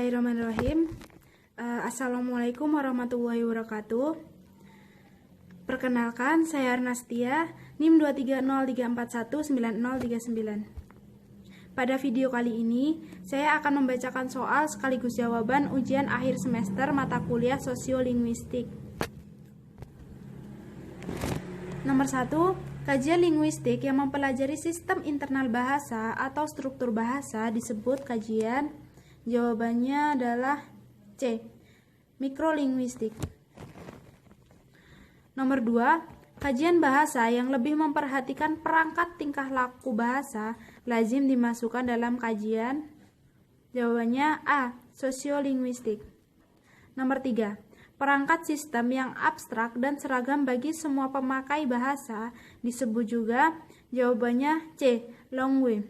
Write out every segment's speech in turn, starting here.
Bismillahirrahmanirrahim. Assalamualaikum warahmatullahi wabarakatuh. Perkenalkan, saya Arnastia, NIM 23034190039. Pada video kali ini, saya akan membacakan soal sekaligus jawaban ujian akhir semester mata kuliah Sosiolinguistik. Nomor 1, kajian linguistik yang mempelajari sistem internal bahasa atau struktur bahasa disebut kajian. Jawabannya adalah C. Mikrolinguistik. Nomor 2, kajian bahasa yang lebih memperhatikan perangkat tingkah laku bahasa lazim dimasukkan dalam kajian. Jawabannya A. Sosiolinguistik. Nomor 3, perangkat sistem yang abstrak dan seragam bagi semua pemakai bahasa disebut juga. Jawabannya C. Langue.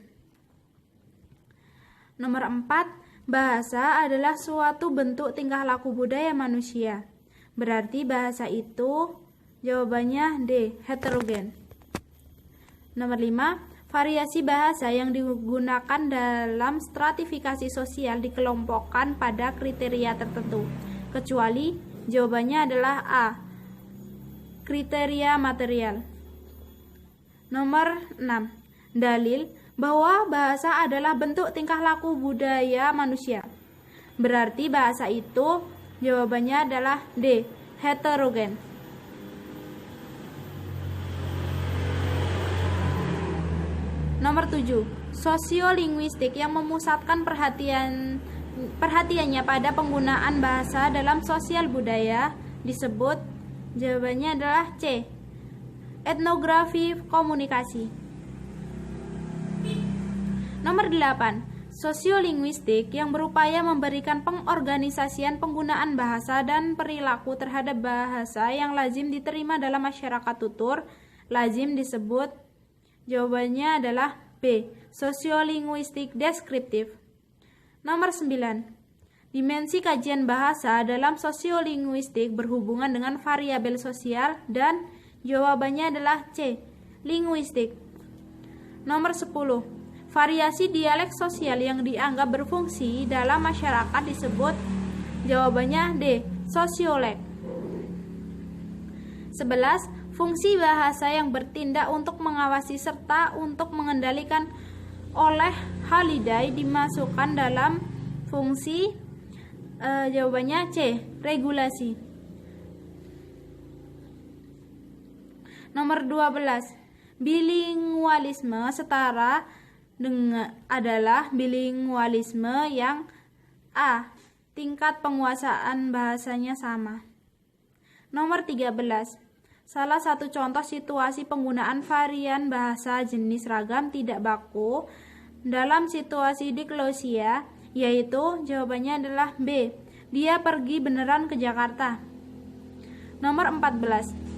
Nomor 4, bahasa adalah suatu bentuk tingkah laku budaya manusia. Berarti bahasa itu jawabannya D. Heterogen. Nomor 5, variasi bahasa yang digunakan dalam stratifikasi sosial dikelompokkan pada kriteria tertentu. Kecuali jawabannya adalah A. Kriteria material. Nomor 6, dalil bahwa bahasa adalah bentuk tingkah laku budaya manusia. Berarti bahasa itu jawabannya adalah D. Heterogen. Nomor 7, sosiolinguistik yang memusatkan perhatiannya pada penggunaan bahasa dalam sosial budaya disebut. Jawabannya adalah C. Etnografi komunikasi. Nomor 8, sosiolinguistik yang berupaya memberikan pengorganisasian penggunaan bahasa dan perilaku terhadap bahasa yang lazim diterima dalam masyarakat tutur, lazim disebut. Jawabannya adalah B. Sosiolinguistik deskriptif. Nomor 9, dimensi kajian bahasa dalam sosiolinguistik berhubungan dengan variabel sosial dan jawabannya adalah C. Linguistik. Nomor 10, variasi dialek sosial yang dianggap berfungsi dalam masyarakat disebut. Jawabannya D. Sosiolek. 11, fungsi bahasa yang bertindak untuk mengawasi serta untuk mengendalikan oleh Halliday dimasukkan dalam fungsi. Jawabannya C. Regulasi. Nomor 12, bilingualisme setara adalah bilingualisme yang A. tingkat penguasaan bahasanya sama. Nomor 13, salah satu contoh situasi penggunaan varian bahasa jenis ragam tidak baku dalam situasi diglosia, yaitu jawabannya adalah B. Dia pergi beneran ke Jakarta. Nomor 14,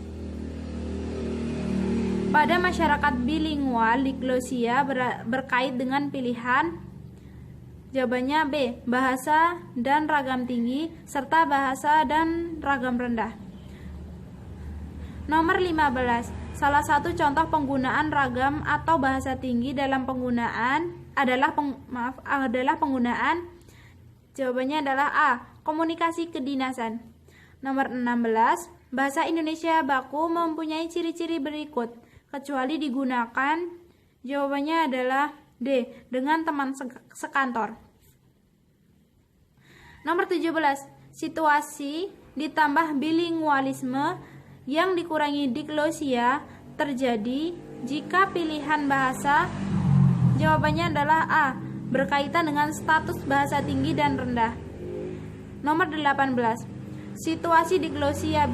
pada masyarakat bilingual, diglosia berkait dengan pilihan. Jawabannya B. Bahasa dan ragam tinggi serta bahasa dan ragam rendah. Nomor 15, salah satu contoh penggunaan ragam atau bahasa tinggi dalam penggunaan adalah penggunaan. Jawabannya adalah A. Komunikasi kedinasan. Nomor 16, bahasa Indonesia baku mempunyai ciri-ciri berikut kecuali digunakan. Jawabannya adalah D. Dengan teman sekantor. Nomor 17, situasi ditambah bilingualisme yang dikurangi diglosia terjadi jika pilihan bahasa. Jawabannya adalah A. Berkaitan dengan status bahasa tinggi dan rendah. Nomor 18, situasi diglosia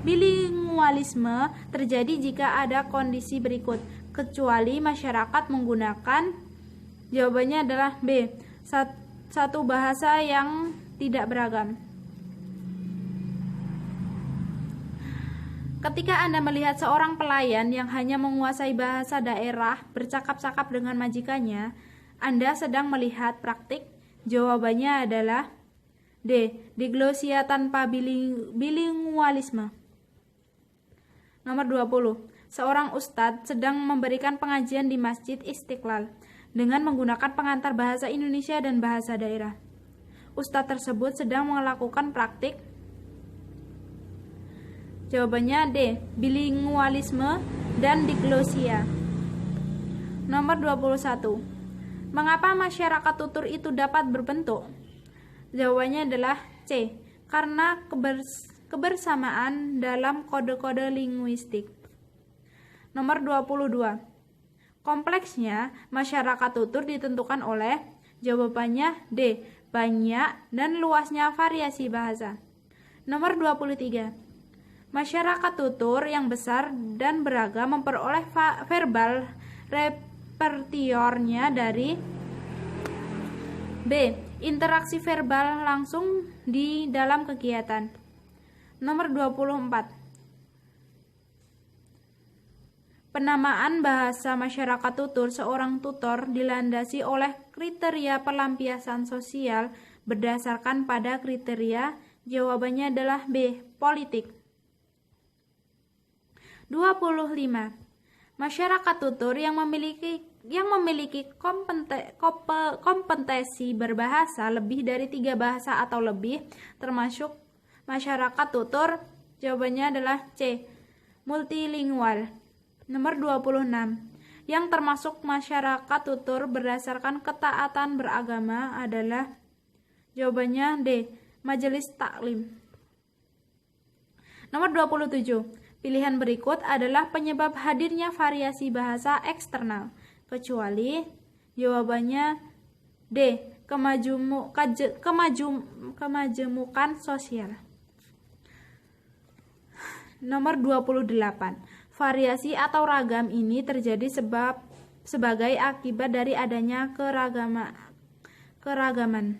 bilingualisme terjadi jika ada kondisi berikut kecuali masyarakat menggunakan. Jawabannya adalah B. Satu bahasa yang tidak beragam. Ketika Anda melihat seorang pelayan yang hanya menguasai bahasa daerah bercakap-cakap dengan majikannya, Anda sedang melihat praktik. Jawabannya adalah D. Diglosia tanpa bilingualisme. Nomor 20, seorang ustadz sedang memberikan pengajian di Masjid Istiqlal dengan menggunakan pengantar bahasa Indonesia dan bahasa daerah. ustadz tersebut sedang melakukan praktik? Jawabannya D. Bilingualisme dan diglosia. Nomor 21. Mengapa masyarakat tutur itu dapat berbentuk? Jawabannya adalah C. Karena kebersamaan dalam kode-kode linguistik. Nomor 22. Kompleksnya masyarakat tutur ditentukan oleh, jawabannya D. Banyak dan luasnya variasi bahasa. Nomor 23. Masyarakat tutur yang besar dan beragam memperoleh verbal repertiornya dari B. Interaksi verbal langsung di dalam kegiatan. Nomor 24. Penamaan bahasa masyarakat tutur seorang tutor dilandasi oleh kriteria pelampiasan sosial berdasarkan pada kriteria, jawabannya adalah B. Politik. 25. Masyarakat tutur yang memiliki kompetensi berbahasa lebih dari 3 bahasa atau lebih, termasuk masyarakat tutur, jawabannya adalah C. Multilingual. Nomor 26. Yang termasuk masyarakat tutur berdasarkan ketaatan beragama adalah, jawabannya D. Majelis Taklim. Nomor 27. Pilihan berikut adalah penyebab hadirnya variasi bahasa eksternal, kecuali, jawabannya D. Kemajemukan sosial. Nomor 28. Variasi atau ragam ini terjadi sebagai akibat dari adanya keragaman.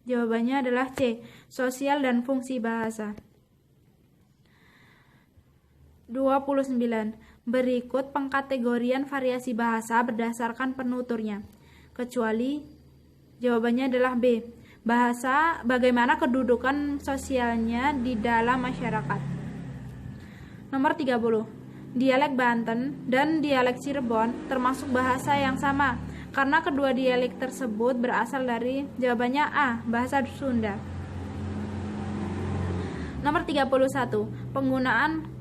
Jawabannya adalah C. Sosial dan fungsi bahasa. 29. Berikut pengkategorian variasi bahasa berdasarkan penuturnya, kecuali, jawabannya adalah B. Bahasa, bagaimana kedudukan sosialnya di dalam masyarakat. Nomor 30. Dialek Banten dan dialek Cirebon termasuk bahasa yang sama, karena kedua dialek tersebut berasal dari, jawabannya A. Bahasa Sunda. Nomor 31. Penggunaan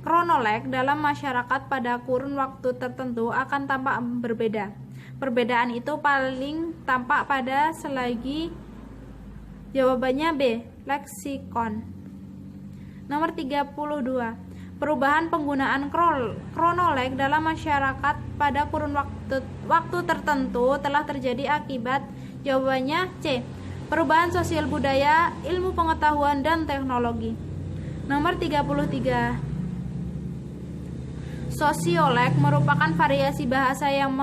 kronolog dalam masyarakat pada kurun waktu tertentu akan tampak berbeda. Perbedaan itu paling tampak pada selagi, jawabannya B. Leksikon. Nomor 32. Perubahan penggunaan kronolog dalam masyarakat pada kurun waktu tertentu telah terjadi akibat, jawabannya C. Perubahan sosial budaya, ilmu pengetahuan, dan teknologi. Nomor 33. Sosiolek merupakan variasi bahasa yang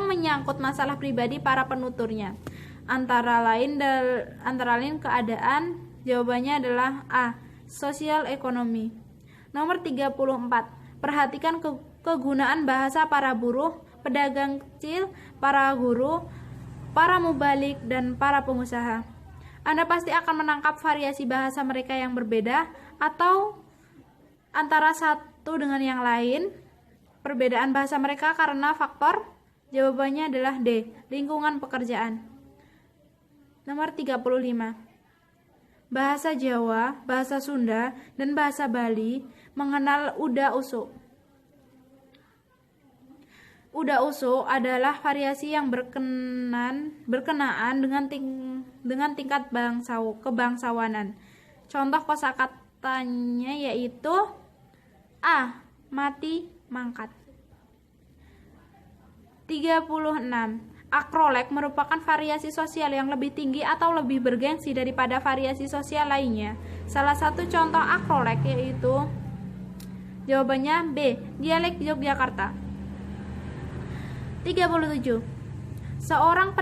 menyangkut masalah pribadi para penuturnya. Antara lain keadaan, jawabannya adalah A. Sosial ekonomi. Nomor 34. Perhatikan kegunaan bahasa para buruh, pedagang kecil, para guru, para mubalik, dan para pengusaha. Anda pasti akan menangkap variasi bahasa mereka yang berbeda atau antara satu dengan yang lain. Perbedaan bahasa mereka karena faktor, jawabannya adalah D. Lingkungan pekerjaan. Nomor 35. Bahasa Jawa, bahasa Sunda, dan bahasa Bali mengenal uda usuk. Uda usuk adalah variasi yang berkenaan dengan tingkat kebangsawanan. Contoh kosakatanya yaitu A. Mati mangkat. 36. Akrolek merupakan variasi sosial yang lebih tinggi atau lebih bergengsi daripada variasi sosial lainnya. Salah satu contoh akrolek yaitu, jawabannya B. Dialek Yogyakarta. 37. Seorang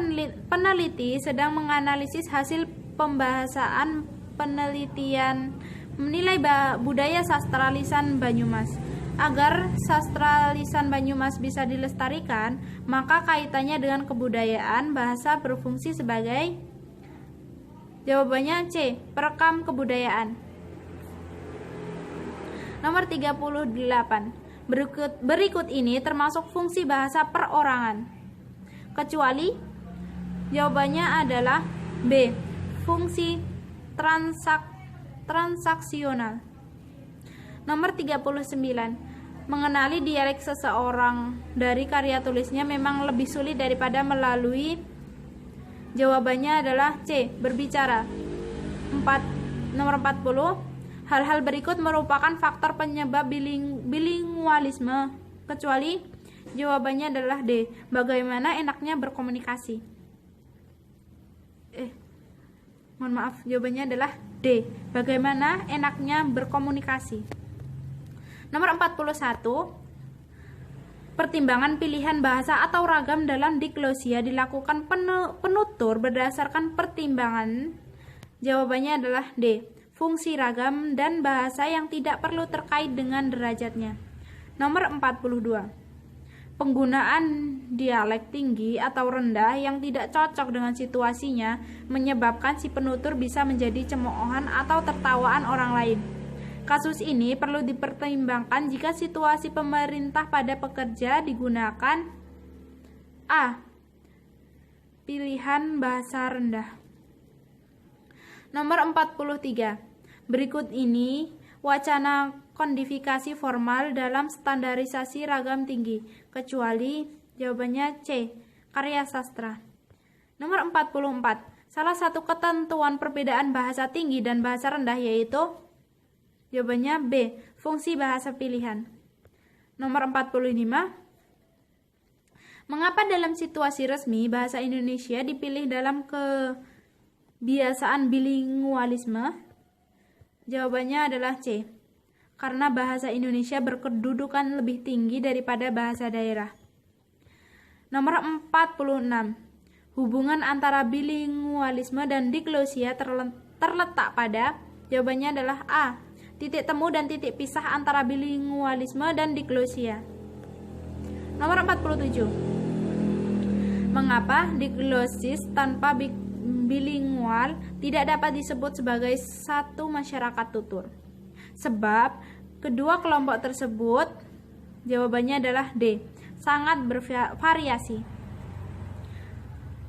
peneliti sedang menganalisis hasil pembahasan penelitian menilai budaya sastra lisan Banyumas. Agar sastra lisan Banyumas bisa dilestarikan, maka kaitannya dengan kebudayaan bahasa berfungsi sebagai, jawabannya C. Perekam kebudayaan. Nomor 38. Berikut ini termasuk fungsi bahasa perorangan, kecuali, jawabannya adalah B. Fungsi transaksional. Nomor 39. Mengenali dialek seseorang dari karya tulisnya memang lebih sulit daripada melalui. Jawabannya adalah C. Berbicara. Nomor 40. Hal-hal berikut merupakan faktor penyebab bilingualisme, kecuali. Jawabannya adalah D. Bagaimana enaknya berkomunikasi. Mohon maaf, jawabannya adalah D. Bagaimana enaknya berkomunikasi. Nomor 41. Pertimbangan pilihan bahasa atau ragam dalam diglosia dilakukan penutur berdasarkan pertimbangan. Jawabannya adalah D. Fungsi ragam dan bahasa yang tidak perlu terkait dengan derajatnya. Nomor 42. Penggunaan dialek tinggi atau rendah yang tidak cocok dengan situasinya menyebabkan si penutur bisa menjadi cemoohan atau tertawaan orang lain. Kasus ini perlu dipertimbangkan jika situasi pemerintah pada pekerja digunakan A. Pilihan bahasa rendah. Nomor 43. Berikut ini wacana kodifikasi formal dalam standarisasi ragam tinggi, kecuali. Jawabannya C. Karya sastra. Nomor 44. Salah satu ketentuan perbedaan bahasa tinggi dan bahasa rendah yaitu. Jawabannya B. Fungsi bahasa pilihan. Nomor 45. Mengapa dalam situasi resmi bahasa Indonesia dipilih dalam kebiasaan bilingualisme? Jawabannya adalah C. Karena bahasa Indonesia berkedudukan lebih tinggi daripada bahasa daerah. Nomor 46. Hubungan antara bilingualisme dan diglosia terletak pada. Jawabannya adalah A. Titik temu dan titik pisah antara bilingualisme dan diglosia. Nomor 47. Mengapa diglosis tanpa bilingual tidak dapat disebut sebagai satu masyarakat tutur? Sebab kedua kelompok tersebut. Jawabannya adalah D. Sangat bervariasi.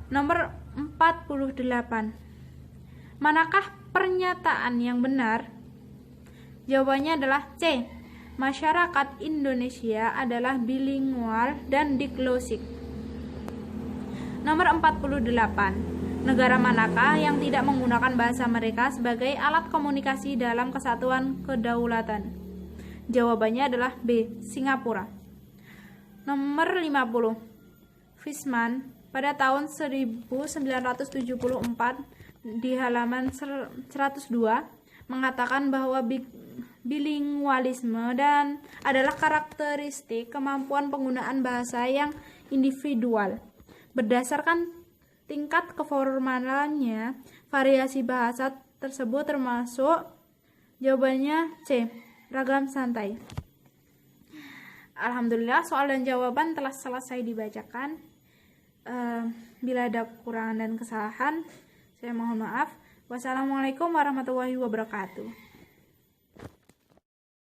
Nomor 48. Manakah pernyataan yang benar? Jawabannya adalah C. Masyarakat Indonesia adalah bilingual dan diglosik. Nomor 48. Negara manakah yang tidak menggunakan bahasa mereka sebagai alat komunikasi dalam kesatuan kedaulatan? Jawabannya adalah B. Singapura. Nomor 50. Fishman pada tahun 1974 di halaman 102 mengatakan bahwa bilingualisme dan adalah karakteristik kemampuan penggunaan bahasa yang individual. Berdasarkan tingkat keformalannya, variasi bahasa tersebut termasuk. Jawabannya C. Ragam santai. Alhamdulillah, soal dan jawaban telah selesai dibacakan. Bila ada kekurangan dan kesalahan, saya mohon maaf. Wassalamualaikum warahmatullahi wabarakatuh.